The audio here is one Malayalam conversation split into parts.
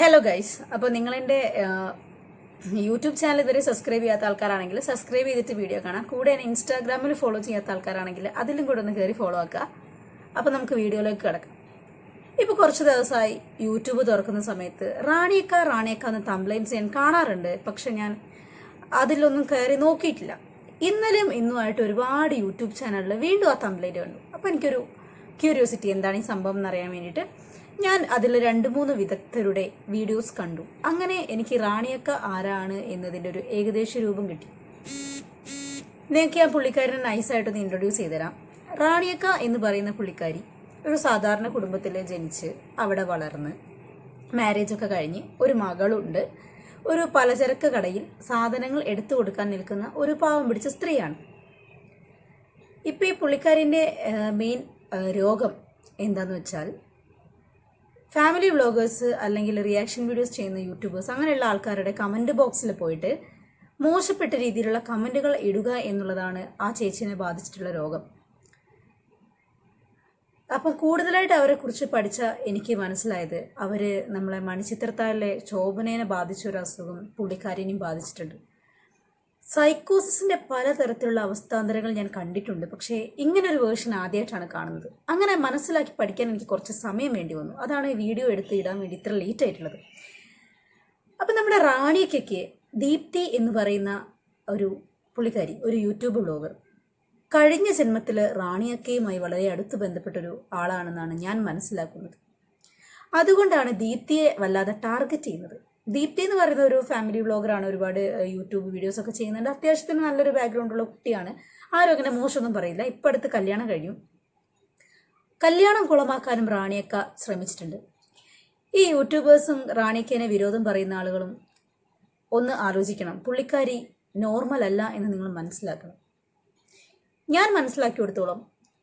ഹലോ ഗൈസ്, അപ്പോൾ നിങ്ങളെൻ്റെ യൂട്യൂബ് ചാനൽ ഇതുവരെ സബ്സ്ക്രൈബ് ചെയ്യാത്ത ആൾക്കാരാണെങ്കിൽ സബ്സ്ക്രൈബ് ചെയ്തിട്ട് വീഡിയോ കാണാം. കൂടെ എന്നെ ഇൻസ്റ്റാഗ്രാമിൽ ഫോളോ ചെയ്യാത്ത ആൾക്കാരാണെങ്കിൽ അതിലും കൂടെ ഒന്ന് കയറി ഫോളോ ആക്കുക. അപ്പോൾ നമുക്ക് വീഡിയോയിലേക്ക് കിടക്കാം. ഇപ്പോൾ കുറച്ച് ദിവസമായി യൂട്യൂബ് തുറക്കുന്ന സമയത്ത് റാണിയക്ക എന്ന തംബ്ലൈൻസ് ഞാൻ കാണാറുണ്ട്. പക്ഷെ ഞാൻ അതിലൊന്നും കയറി നോക്കിയിട്ടില്ല. ഇന്നലെയും ഇന്നുമായിട്ട് ഒരുപാട് യൂട്യൂബ് ചാനലിൽ വീണ്ടും ആ തംബ്ലൈൻറ്റ് കണ്ടു. അപ്പോൾ എനിക്കൊരു ക്യൂരിയോസിറ്റി, എന്താണ് ഈ സംഭവം എന്നറിയാൻ വേണ്ടിയിട്ട് ഞാൻ അതിൽ 2-3 വിദഗ്ധരുടെ വീഡിയോസ് കണ്ടു. അങ്ങനെ എനിക്ക് റാണിയക്ക ആരാണ് എന്നതിൻ്റെ ഒരു ഏകദേശ രൂപം കിട്ടി. നിങ്ങൾക്ക് ആ പുള്ളിക്കാരനെ നൈസായിട്ടൊന്ന് ഇൻട്രൊഡ്യൂസ് ചെയ്തുതരാം. റാണിയക്ക എന്ന് പറയുന്ന പുള്ളിക്കാരി ഒരു സാധാരണ കുടുംബത്തിൽ ജനിച്ച് അവിടെ വളർന്ന് മാരേജൊക്കെ കഴിഞ്ഞ് ഒരു മകളുണ്ട്. ഒരു പലചരക്ക് കടയിൽ സാധനങ്ങൾ എടുത്തു കൊടുക്കാൻ നിൽക്കുന്ന ഒരു പാവം പിടിച്ച സ്ത്രീയാണ്. ഇപ്പം ഈ പുള്ളിക്കാരിൻ്റെ മെയിൻ രോഗം എന്താന്ന് വെച്ചാൽ, ഫാമിലി വ്ളോഗേഴ്സ് അല്ലെങ്കിൽ റിയാക്ഷൻ വീഡിയോസ് ചെയ്യുന്ന യൂട്യൂബേഴ്സ് അങ്ങനെയുള്ള ആൾക്കാരുടെ കമൻറ്റ് ബോക്സിൽ പോയിട്ട് മോശപ്പെട്ട രീതിയിലുള്ള കമൻറ്റുകൾ ഇടുക എന്നുള്ളതാണ് ആ ചേച്ചിനെ ബാധിച്ചിട്ടുള്ള രോഗം. അപ്പം കൂടുതലായിട്ട് അവരെക്കുറിച്ച് പഠിച്ച എനിക്ക് മനസ്സിലായത്, അവർ നമ്മളെ മണിച്ചിത്രത്താഴിലെ ശോഭനേനെ ബാധിച്ച ഒരു അസുഖം പുള്ളിക്കാരിനെയും ബാധിച്ചിട്ടുണ്ട്. സൈക്കോസിന്റെ പലതരത്തിലുള്ള അവസ്ഥാന്തരങ്ങൾ ഞാൻ കണ്ടിട്ടുണ്ട്. പക്ഷേ ഇങ്ങനൊരു വേർഷൻ ആദ്യമായിട്ടാണ് കാണുന്നത്. അങ്ങനെ മനസ്സിലാക്കി പഠിക്കാൻ എനിക്ക് കുറച്ച് സമയം വേണ്ടി വന്നു. അതാണ് ഈ വീഡിയോ എടുത്ത് ഇടാൻ വേണ്ടി ഇത്ര ലേറ്റ് ആയിട്ടുള്ളത്. അപ്പം നമ്മുടെ റാണിയക്കയ്ക്ക് ദീപ്തി എന്ന് പറയുന്ന ഒരു പുള്ളിക്കാരി, ഒരു യൂട്യൂബ് ബ്ലോഗർ, കഴിഞ്ഞ ജന്മത്തിൽ റാണിയക്കയുമായി വളരെ അടുത്ത് ബന്ധപ്പെട്ടൊരു ആളാണെന്നാണ് ഞാൻ മനസ്സിലാക്കുന്നത്. അതുകൊണ്ടാണ് ദീപ്തിയെ വല്ലാതെ ടാർഗറ്റ് ചെയ്യുന്നത്. ദീപ്തി എന്ന് പറയുന്ന ഒരു ഫാമിലി വ്ളോഗറാണ്. ഒരുപാട് യൂട്യൂബ് വീഡിയോസ് ഒക്കെ ചെയ്യുന്നുണ്ട്. അത്യാവശ്യത്തിന് നല്ലൊരു ബാക്ക്ഗ്രൗണ്ടുള്ള കുട്ടിയാണ്. ആരും അങ്ങനെ മോശമൊന്നും പറയില്ല. ഇപ്പം അടുത്ത് കല്യാണം കഴിഞ്ഞു. കല്യാണം കുളമാക്കാനും റാണിയക്ക ശ്രമിച്ചിട്ടുണ്ട്. ഈ യൂട്യൂബേഴ്സും റാണിയക്കേനെ വിരോധം പറയുന്ന ആളുകളും ഒന്ന് ആലോചിക്കണം. പുള്ളിക്കാരി നോർമൽ അല്ല എന്ന് നിങ്ങൾ മനസ്സിലാക്കണം. ഞാൻ മനസ്സിലാക്കിയെടുത്തോളം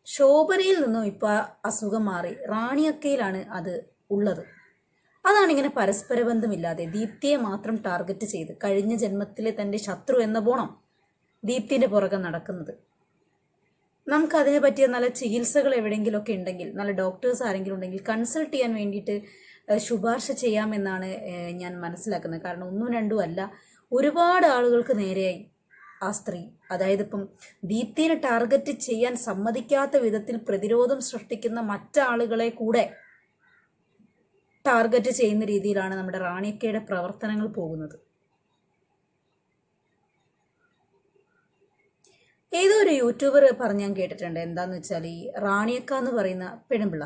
ശോഭനയിൽ നിന്നും ഇപ്പം അസുഖം മാറി റാണിയക്കയിലാണ് അത് ഉള്ളത്. അതാണ് ഇങ്ങനെ പരസ്പര ബന്ധമില്ലാതെ ദീപ്തിയെ മാത്രം ടാർഗറ്റ് ചെയ്ത് കഴിഞ്ഞ ജന്മത്തിലെ തൻ്റെ ശത്രു എന്ന പോണം ദീപ്തിൻ്റെ പുറകെ നടക്കുന്നത്. നമുക്കതിനെ പറ്റിയ നല്ല ചികിത്സകൾ എവിടെയെങ്കിലുമൊക്കെ ഉണ്ടെങ്കിൽ, നല്ല ഡോക്ടേഴ്സ് ആരെങ്കിലും ഉണ്ടെങ്കിൽ കൺസൾട്ട് ചെയ്യാൻ വേണ്ടിയിട്ട് ശുപാർശ ചെയ്യാമെന്നാണ് ഞാൻ മനസ്സിലാക്കുന്നത്. കാരണം 1-2 അല്ല, ഒരുപാട് ആളുകൾക്ക് നേരെയായി ആ സ്ത്രീ, അതായത് ഇപ്പം ദീപ്തിനെ ടാർഗറ്റ് ചെയ്യാൻ സമ്മതിക്കാത്ത വിധത്തിൽ പ്രതിരോധം സൃഷ്ടിക്കുന്ന മറ്റാളുകളെ കൂടെ ടാർഗറ്റ് ചെയ്യുന്ന രീതിയിലാണ് നമ്മുടെ റാണിയക്കയുടെ പ്രവർത്തനങ്ങൾ പോകുന്നത്. ഏതോ ഒരു യൂട്യൂബർ പറഞ്ഞ് ഞാൻ കേട്ടിട്ടുണ്ട്. എന്താന്ന് വെച്ചാൽ, ഈ റാണിയക്ക എന്ന് പറയുന്ന പെൺപിള്ള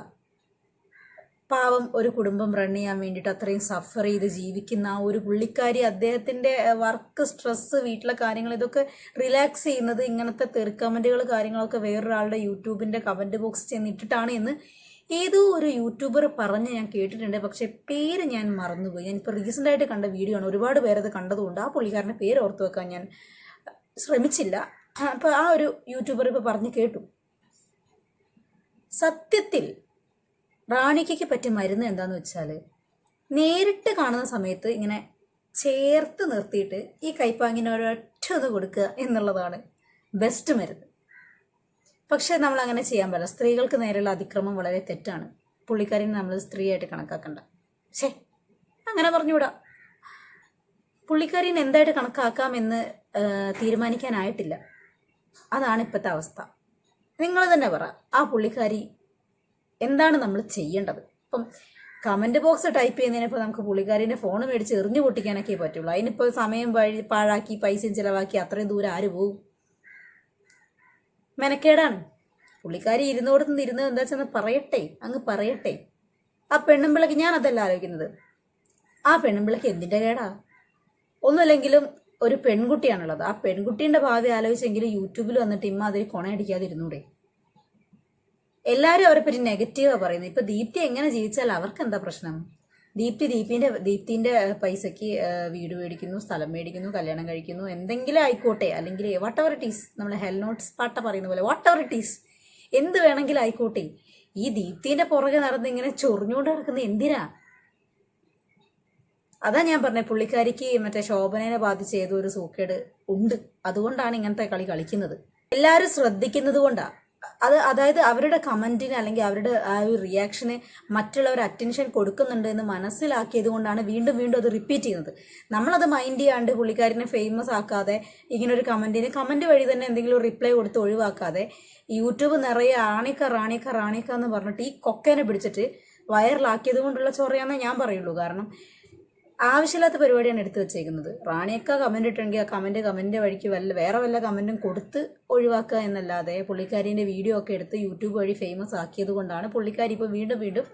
പാവം ഒരു കുടുംബം റൺ ചെയ്യാൻ വേണ്ടിയിട്ട് അത്രയും സഫർ ചെയ്ത് ജീവിക്കുന്ന ആ ഒരു പുള്ളിക്കാരി, അദ്ദേഹത്തിൻ്റെ വർക്ക്, സ്ട്രെസ്സ്, വീട്ടിലെ കാര്യങ്ങൾ, ഇതൊക്കെ റിലാക്സ് ചെയ്യുന്നത് ഇങ്ങനത്തെ കമൻറ്റുകൾ കാര്യങ്ങളൊക്കെ വേറൊരാളുടെ യൂട്യൂബിൻ്റെ കമൻറ്റ് ബോക്സ് ചെന്നിട്ടിട്ടാണ് എന്ന് ഏതോ ഒരു യൂട്യൂബർ പറഞ്ഞ് ഞാൻ കേട്ടിട്ടുണ്ട്. പക്ഷെ പേര് ഞാൻ മറന്നുപോയി. ഞാനിപ്പോൾ റീസെൻ്റായിട്ട് കണ്ട വീഡിയോ ആണ്. ഒരുപാട് പേരത് കണ്ടതുകൊണ്ട് ആ പുള്ളിക്കാരൻ്റെ പേര് ഓർത്ത് വെക്കാൻ ഞാൻ ശ്രമിച്ചില്ല. അപ്പോൾ ആ ഒരു യൂട്യൂബർ ഇപ്പോൾ പറഞ്ഞ് കേട്ടു. സത്യത്തിൽ റാണിക്കയ്ക്ക് പറ്റിയ മരുന്ന് എന്താന്ന് വെച്ചാൽ, നേരിട്ട് കാണുന്ന സമയത്ത് ഇങ്ങനെ ചേർത്ത് നിർത്തിയിട്ട് ഈ കൈപ്പാങ്ങിന് ഒരൊറ്റ ഒന്ന് കൊടുക്കുക എന്നുള്ളതാണ് ബെസ്റ്റ് മരുന്ന്. പക്ഷേ നമ്മൾ അങ്ങനെ ചെയ്യാൻ പറ്റില്ല. സ്ത്രീകൾക്ക് നേരെയുള്ള അതിക്രമം വളരെ തെറ്റാണ്. പുള്ളിക്കാരിനെ നമ്മൾ സ്ത്രീയായിട്ട് കണക്കാക്കണ്ട. അങ്ങനെ പറഞ്ഞുകൂടാ. പുള്ളിക്കാരിനെ എന്തായിട്ട് കണക്കാക്കാമെന്ന് തീരുമാനിക്കാനായിട്ടില്ല. അതാണ് ഇപ്പോഴത്തെ അവസ്ഥ. നിങ്ങൾ തന്നെ പറ, ആ പുള്ളിക്കാരി എന്താണ് നമ്മൾ ചെയ്യേണ്ടത്? ഇപ്പം കമൻറ്റ് ബോക്സ് ടൈപ്പ് ചെയ്യുന്നതിനിപ്പോൾ നമുക്ക് പുള്ളിക്കാരിൻ്റെ ഫോൺ മേടിച്ച് എറിഞ്ഞു പൊട്ടിക്കാനൊക്കെ പറ്റുള്ളൂ. അതിനിപ്പോൾ സമയം പാഴാക്കി പൈസയും ചിലവാക്കി അത്രയും ദൂരം ആര് പോകും? മെനക്കേടാണ്. പുള്ളിക്കാരി ഇരുന്നോടത്തുനിന്ന് ഇരുന്നത് എന്താ വെച്ചാൽ അങ്ങ് പറയട്ടെ. ആ പെണ്ണുമ്പിളക്ക്, ഞാൻ അതല്ല ആലോചിക്കുന്നത്, ആ പെണ്ണുമ്പിളക്ക് എന്തിൻ്റെ കേടാ? ഒന്നുമില്ലെങ്കിലും ഒരു പെൺകുട്ടിയാണുള്ളത്. ആ പെൺകുട്ടീൻ്റെ ഭാവി ആലോചിച്ചെങ്കിലും യൂട്യൂബിൽ വന്നിട്ട് ഇമ്മാതിരി കൊണയടിക്കാതിരുന്നൂടെ? എല്ലാവരും അവരെ പറ്റി നെഗറ്റീവാണ് പറയുന്നത്. ഇപ്പം ദീപ്തി എങ്ങനെ ജീവിച്ചാൽ അവർക്ക് എന്താ പ്രശ്നം? ദീപ്തിൻ്റെ പൈസയ്ക്ക് വീട് മേടിക്കുന്നു, സ്ഥലം മേടിക്കുന്നു, കല്യാണം കഴിക്കുന്നു, എന്തെങ്കിലും ആയിക്കോട്ടെ. അല്ലെങ്കിൽ വാട്ട് എവർ ഇറ്റ് ഈസ്, നമ്മൾ ഹെൽ നോട്ട്സ് പാട്ട പറയുന്ന പോലെ വാട്ട് എവർ ഇറ്റ് ഈസ്, എന്ത് വേണമെങ്കിലും ആയിക്കോട്ടെ. ഈ ദീപ്തിൻ്റെ പുറകെ നടന്ന് ഇങ്ങനെ ചൊറിഞ്ഞുകൊണ്ട് നടക്കുന്നത് എന്തിനാ? അതാ ഞാൻ പറഞ്ഞത്, പുള്ളിക്കാരിക്ക് മറ്റേ ശോഭനേനെ ബാധിച്ച ഏതോ ഒരു സൂക്കേട് ഉണ്ട്. അതുകൊണ്ടാണ് ഇങ്ങനത്തെ കളി കളിക്കുന്നത്. എല്ലാവരും ശ്രദ്ധിക്കുന്നത് കൊണ്ടാണ്. അതായത് അവരുടെ കമന്റിന് അല്ലെങ്കിൽ അവരുടെ ആ ഒരു റിയാക്ഷന് മറ്റുള്ളവർ അറ്റൻഷൻ കൊടുക്കുന്നുണ്ട് എന്ന് മനസ്സിലാക്കിയത് കൊണ്ടാണ് വീണ്ടും വീണ്ടും അത് റിപ്പീറ്റ് ചെയ്യുന്നത്. നമ്മളത് മൈൻഡ് ചെയ്യാണ്ട് പുള്ളിക്കാരനെ ഫേമസ് ആക്കാതെ ഇങ്ങനെ ഒരു കമന്റ് വഴി തന്നെ എന്തെങ്കിലും റിപ്ലൈ കൊടുത്ത് ഒഴിവാക്കാതെ യൂട്യൂബ് നിറയെ റാണിക്ക എന്ന് പറഞ്ഞിട്ട് ഈ കൊക്കേനെ പിടിച്ചിട്ട് വൈറലാക്കിയത് കൊണ്ടുള്ള ചൊറയാന്നേ ഞാൻ പറയുള്ളൂ. കാരണം ആവശ്യമില്ലാത്ത പരിപാടിയാണ് എടുത്തു വെച്ചേക്കുന്നത്. റാണിയൊക്കെ കമന്റ് ഇട്ടെങ്കിൽ ആ കമന്റ് വഴിക്ക് വേറെ വല്ല കമന്റും കൊടുത്ത് ഒഴിവാക്കുക എന്നല്ലാതെ പുള്ളിക്കാരിൻ്റെ വീഡിയോ ഒക്കെ എടുത്ത് യൂട്യൂബ് വഴി ഫേമസ് ആക്കിയത് കൊണ്ടാണ് പുള്ളിക്കാരി ഇപ്പോൾ വീണ്ടും വീണ്ടും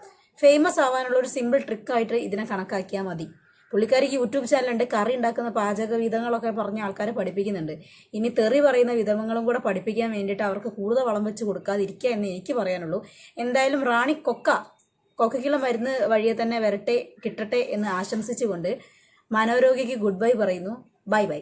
ഫേമസ് ആവാനുള്ള ഒരു സിമ്പിൾ ട്രിക്കായിട്ട് ഇതിനെ കണക്കാക്കിയാൽ മതി. പുള്ളിക്കാരിക്ക് യൂട്യൂബ് ചാനലുണ്ട്, കറി ഉണ്ടാക്കുന്ന പാചക വിധങ്ങളൊക്കെ പറഞ്ഞ് ആൾക്കാരെ പഠിപ്പിക്കുന്നുണ്ട്. ഇനി തെറി പറയുന്ന വിധങ്ങളും കൂടെ പഠിപ്പിക്കാൻ വേണ്ടിയിട്ട് അവർക്ക് കൂടുതൽ വളം വെച്ച് കൊടുക്കാതിരിക്കുക എന്ന് എനിക്ക് പറയാനുള്ളൂ. എന്തായാലും റാണി കൊക്കയ്ക്കുള്ള മരുന്ന് വഴിയെ തന്നെ കിട്ടട്ടെ എന്ന് ആശംസിച്ചുകൊണ്ട് മനോരോഗിക്ക് ഗുഡ് ബൈ പറയുന്നു. Bye bye.